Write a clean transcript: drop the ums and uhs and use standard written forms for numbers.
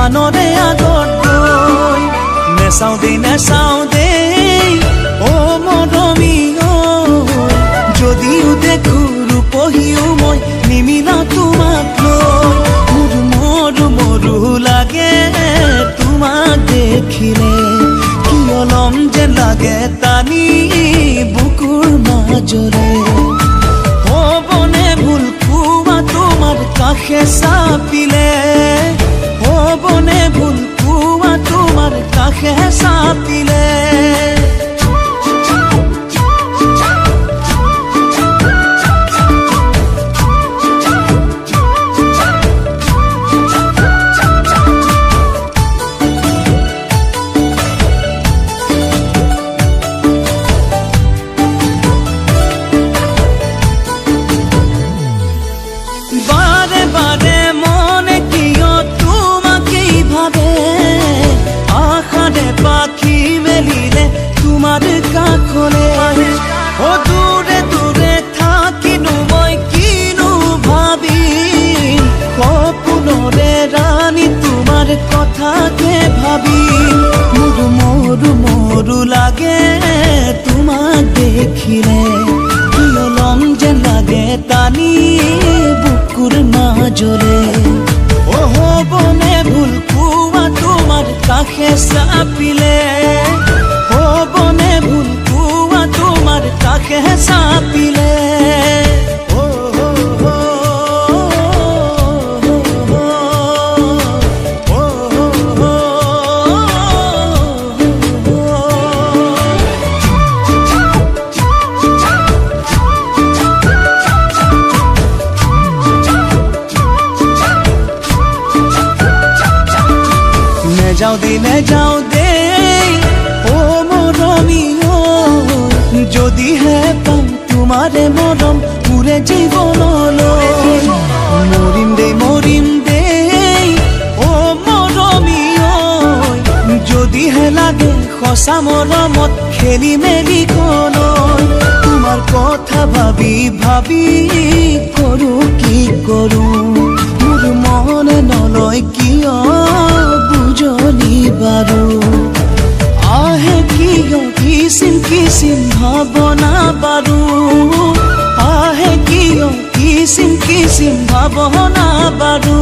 আনৰে আগত গৈ নেচাওঁ দেই ও মৰমী যদিও দেখো ৰূপহীও মই নিমিলা তোমাক লৈ মৰু লাগে তোমাক দেখিলে কিয় লম যেন লাগে টানি বুকুৰ মাজৰে হ'বনে ভুল কোৱা তোমাৰ কাষে চাপিলে হ'বনে ভুল কোৱা তোমাৰ কাষে চাপিলে পাখি মেলিলে তোমাৰ কাষলে ও দূৰে দূৰে থাকিনো মই কিনো ভাবিম সপোনৰে ৰাণী তোমাৰ কথাকে ভাবিম মৰু লাগে তোমাক দেখিলে কিয় লম যেন লাগে টানি বুকুৰ মাজৰে ও হ'বনে ভুল কোৱা তোমাৰ কাষে চাপিলে হ'বনে ভুল কোৱা তোমাৰ কাষে চাপিলে নেযাওঁ দেই ও মৰমী যদিহে পাম তোমাৰে মৰম পুৰে জীৱনলৈ মৰিম দেই ও মৰমী যদিহে লাগে সঁচা মৰমত খেলি মেলি গলৈ তোমাৰ কথা ভাবি কৰোঁ কি কৰোঁ মোৰ মনে নলয় কিয় বুঝনি বাৰো আহে কিয় কিসিম ভাবনা বাৰো আহে কিয় কিসিম ভাবনা বাৰো